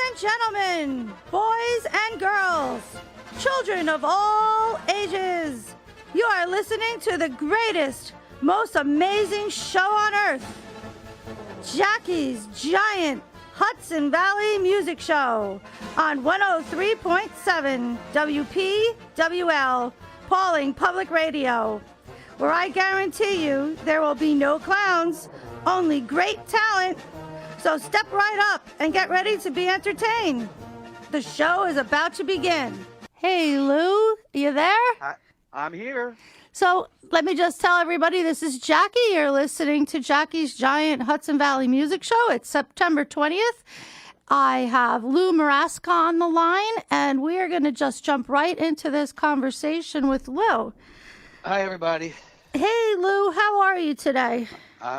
and gentlemen, boys and girls, children of all ages, you are listening to the greatest, most amazing show on earth, Jackie's Giant Hudson Valley Music Show on 103.7 WPWL, Pauling Public Radio, where I guarantee you there will be no clowns, only great talent. So step right up and get ready to be entertained. The show is about to begin. Hey, Lou, you there? I'm here. So let me just tell everybody, this is Jackie. You're listening to Jackie's Giant Hudson Valley Music Show. It's September 20th. I have Lou Maraska on the line, and we are going to just jump right into this conversation with Lou. Hi, everybody. Hey, Lou, how are you today?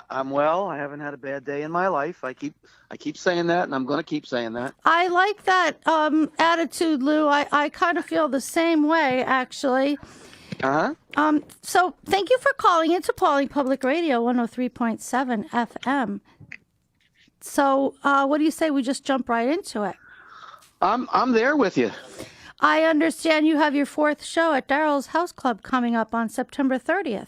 I'm well. I haven't had a bad day in my life. I keep saying that, and I'm going to keep saying that. I like that attitude, Lou. I kind of feel the same way, actually. Uh-huh. So thank you for calling into Pauling Public Radio 103.7 FM. So what do you say we just jump right into it? I'm there with you. I understand you have your fourth show at Daryl's House Club coming up on September 30th.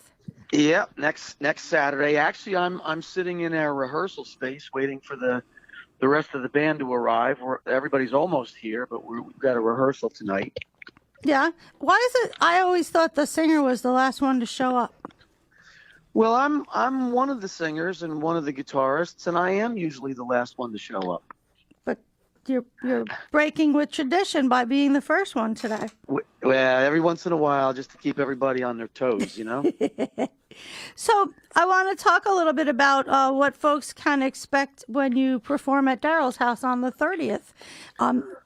Yeah, next Saturday. Actually, I'm sitting in our rehearsal space waiting for the rest of the band to arrive. Everybody's almost here, but we've got a rehearsal tonight. Yeah. Why is it? I always thought the singer was the last one to show up. Well, I'm one of the singers and one of the guitarists, and I am usually the last one to show up. But you're breaking with tradition by being the first one today. Well, every once in a while, just to keep everybody on their toes, you know? So I want to talk a little bit about what folks can expect when you perform at Daryl's house on the 30th.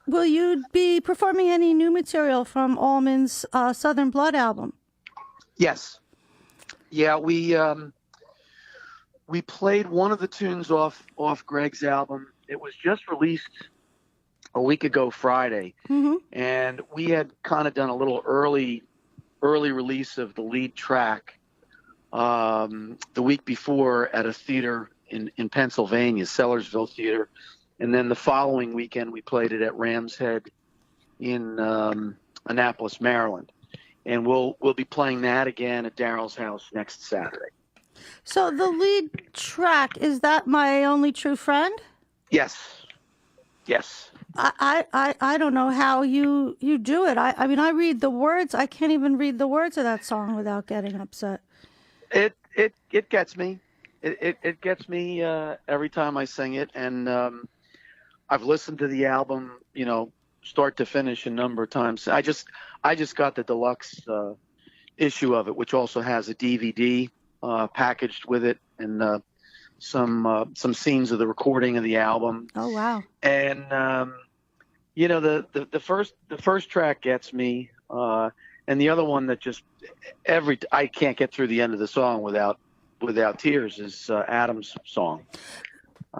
Will you be performing any new material from Allman's Southern Blood album? Yes. Yeah, we played one of the tunes off Greg's album. It was just released a week ago Friday, and we had kind of done a little early release of the lead track the week before at a theater in Pennsylvania, Sellersville Theater, and then the following weekend we played it at Ram's Head in Annapolis, Maryland. And we'll be playing that again at Daryl's house next Saturday. So the lead track, is that My Only True Friend? Yes. I don't know how you do it. I mean, I read the words. I can't even read the words of that song without getting upset. It gets me. It gets me every time I sing it. And I've listened to the album, start to finish a number of times. I just got the deluxe issue of it, which also has a DVD packaged with it, and some scenes of the recording of the album. Oh wow! And the first track gets me, and the other one that just I can't get through the end of the song without tears is Adam's song.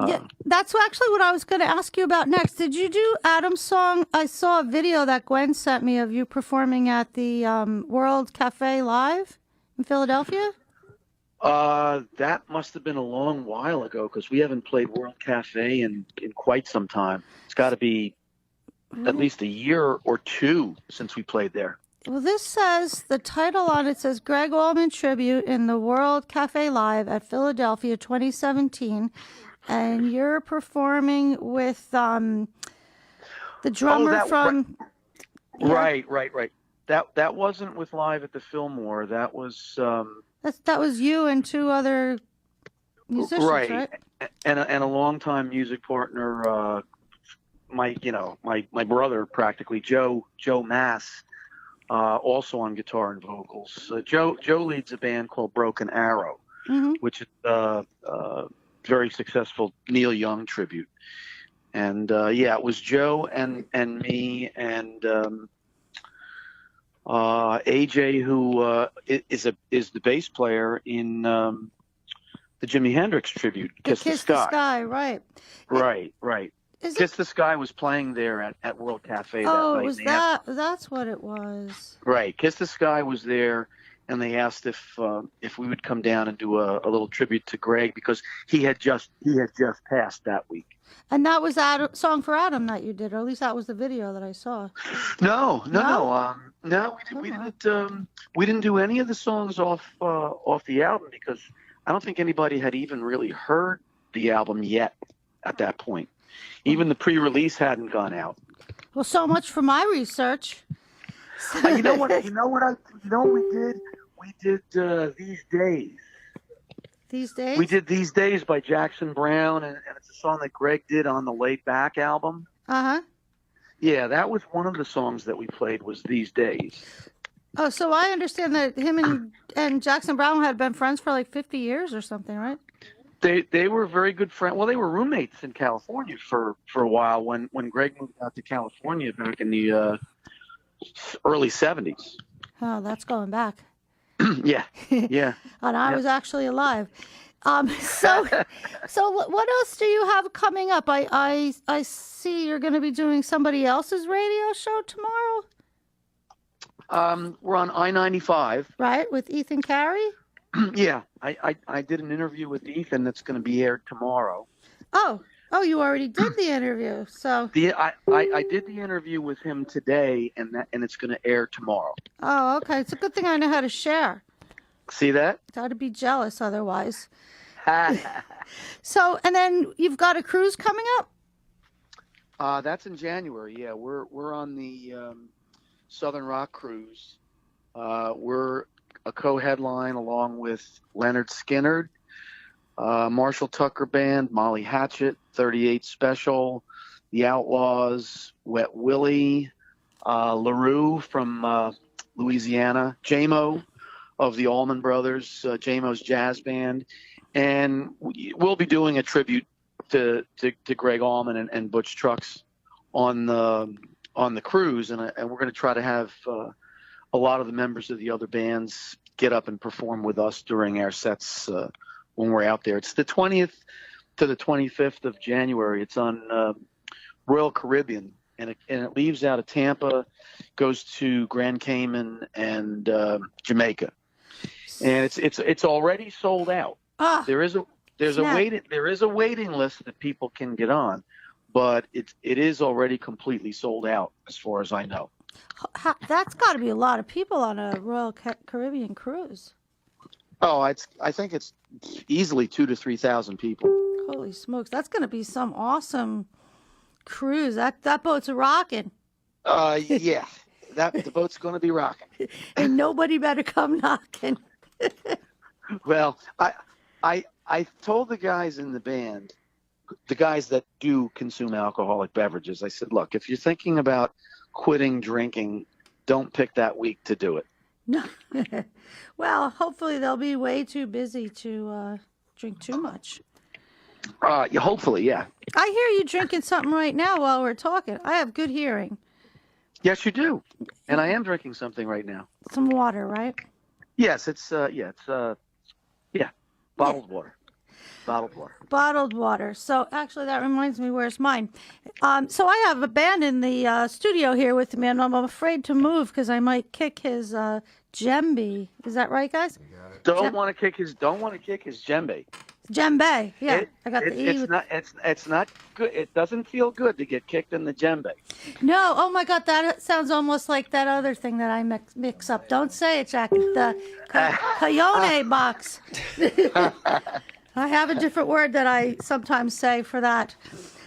Yeah, that's actually what I was going to ask you about next. Did you do Adam's song? I saw a video that Gwen sent me of you performing at the World Cafe Live in Philadelphia. That must have been a long while ago because we haven't played World Cafe in quite some time. It's got to be at least a year or two since we played there. Well, this says, the title on it says Greg Allman Tribute in the World Cafe Live at Philadelphia 2017. And you're performing with the drummer from... Right. That wasn't with Live at the Fillmore. That was... That was you and two other musicians, right? And a longtime music partner, my brother practically, Joe Mass, also on guitar and vocals. Joe leads a band called Broken Arrow, which is very successful Neil Young tribute. And it was Joe and me and AJ, who is the bass player in the Jimi Hendrix tribute, Kiss the Sky. Right. Right. Kiss the Sky was playing there at World Cafe that night. Oh, was that? That's what it was. Right. Kiss the Sky was there, and they asked if we would come down and do a little tribute to Greg because he had just passed that week. And that was that song for Adam that you did, or at least that was the video that I saw. No. Oh. We didn't do any of the songs off the album because I don't think anybody had even really heard the album yet at that point. Even the pre-release hadn't gone out. Well, so much for my research. You know what we did? We did These Days. These Days? We did These Days by Jackson Browne, and it's a song that Greg did on the Laid Back album. Uh-huh. Yeah, that was one of the songs that we played was These Days. Oh, so I understand that him and Jackson Browne had been friends for like 50 years or something, right? They were very good friends. Well, they were roommates in California for a while when Greg moved out to California back in the early 70s. Oh, that's going back. Yeah. And I was actually alive. So what else do you have coming up? I see you're going to be doing somebody else's radio show tomorrow. We're on I-95. Right, with Ethan Carey? Yeah, I did an interview with Ethan that's going to be aired tomorrow. Oh, you already did the interview. So I did the interview with him today, and it's going to air tomorrow. Oh, okay. It's a good thing I know how to share. See that? I'd be jealous otherwise. So, and then you've got a cruise coming up? That's in January. Yeah, we're on the Southern Rock cruise. We're a co-headline along with Leonard Skinner, Marshall Tucker Band, Molly Hatchet, 38 Special, The Outlaws, Wet Willie, LaRue from Louisiana, J-Mo of the Allman Brothers, J-Mo's jazz band, and we'll be doing a tribute to Greg Allman and Butch Trucks on the cruise, and we're going to try to have a lot of the members of the other bands get up and perform with us during our sets when we're out there. It's the 20th to the 25th of January. It's on Royal Caribbean, and it leaves out of Tampa, goes to Grand Cayman and Jamaica, and it's already sold out. There is a waiting list that people can get on, but it is already completely sold out as far as I know. That's got to be a lot of people on a Royal Caribbean cruise. Oh, I think it's easily 2,000 to 3,000 people. Holy smokes, that's going to be some awesome cruise. That boat's rocking. Yeah, the boat's going to be rocking. And nobody better come knocking. Well, I told the guys in the band, the guys that do consume alcoholic beverages, I said, look, if you're thinking about quitting drinking, don't pick that week to do it. No. Well, hopefully they'll be way too busy to drink too much. Yeah, hopefully, yeah. I hear you drinking something right now while we're talking. I have good hearing. Yes, you do. And I am drinking something right now. Some water, right? Yes, it's bottled water. Bottled water. Bottled water. So actually, that reminds me, where's mine? So I have a band in the studio here with me, and I'm afraid to move because I might kick his djembe. Is that right, guys? Don't want to kick his djembe. Djembe. Yeah, I got the E. It's not good. It doesn't feel good to get kicked in the djembe. No. Oh my God, that sounds almost like that other thing that I mix up. Don't say it, Jacque. The Cayone box. I have a different word that I sometimes say for that.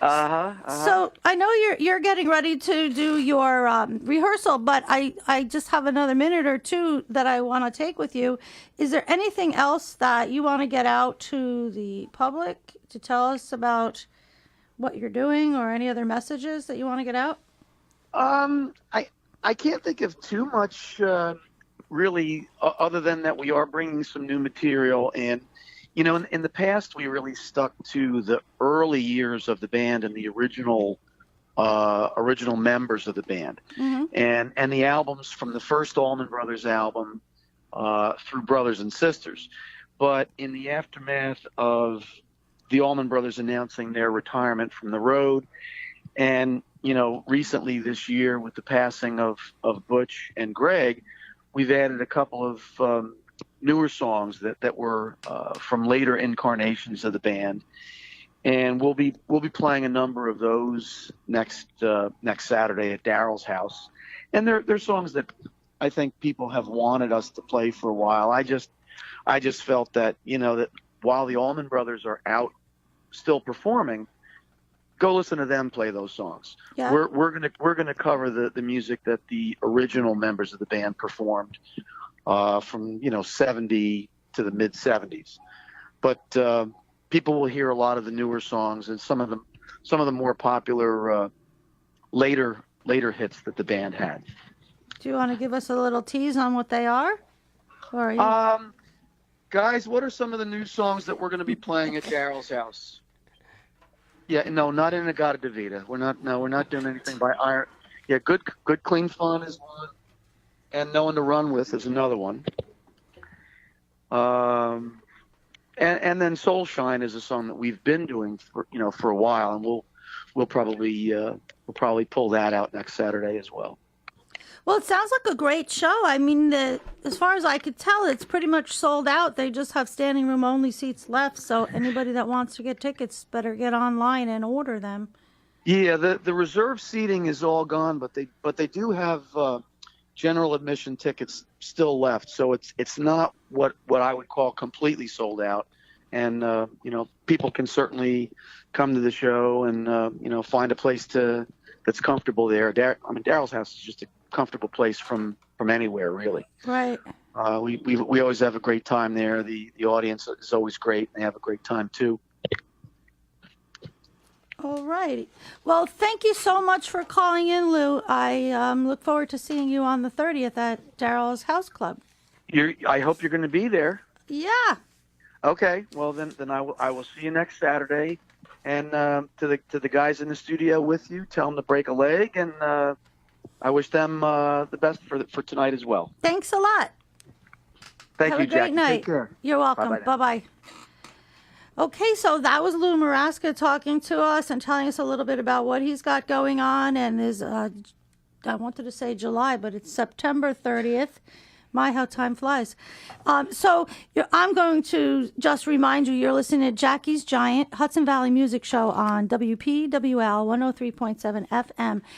So I know you're getting ready to do your rehearsal, but I just have another minute or two that I want to take with you. Is there anything else that you want to get out to the public to tell us about what you're doing, or any other messages that you want to get out? I can't think of too much really, other than that we are bringing some new material. And you know, in the past, we really stuck to the early years of the band and the original members of the band, and the albums from the first Allman Brothers album through Brothers and Sisters. But in the aftermath of the Allman Brothers announcing their retirement from the road, and you know, recently this year with the passing of Butch and Greg, we've added a couple of newer songs that were from later incarnations of the band, and we'll be playing a number of those next Saturday at Daryl's house. And they're songs that I think people have wanted us to play for a while. I just felt that, that while the Allman Brothers are out still performing, go listen to them play those songs. Yeah. We're gonna cover the music that the original members of the band performed from 70 to the mid 70s. But people will hear a lot of the newer songs and some of the more popular later hits that the band had. Do you want to give us a little tease on what they are? Or are you... Guys, what are some of the new songs that we're going to be playing at Daryl's house? Yeah, no, not Inagata Davida. We're not doing anything by Iron. Yeah, good, clean fun is one, and No One to Run With is another one. And then Soul Shine is a song that we've been doing for a while, and we'll probably pull that out next Saturday as well. Well, it sounds like a great show. I mean, as far as I could tell, it's pretty much sold out. They just have standing room only seats left. So anybody that wants to get tickets better get online and order them. Yeah, the reserve seating is all gone, but they do have general admission tickets still left. So it's not what I would call completely sold out. And people can certainly come to the show and find a place that's comfortable there. Daryl's house is just a comfortable place from anywhere, really. Right. We always have a great time there. The audience is always great. They have a great time too. All right. Well, thank you so much for calling in, Lou. I look forward to seeing you on the 30th at Daryl's House Club. I hope you're going to be there. Yeah. Okay. Well, then I will see you next Saturday. And to the guys in the studio with you, tell them to break a leg, and I wish them the best for tonight as well. Thanks a lot. Thank Have you, a great Jacque. night. Take care. You're welcome. Bye-bye. Okay, so that was Lou Maraska talking to us and telling us a little bit about what he's got going on. And there's, I wanted to say July, but it's September 30th. My, how time flies. So I'm going to just remind you, you're listening to Jackie's Giant Hudson Valley Music Show on WPWL 103.7 FM.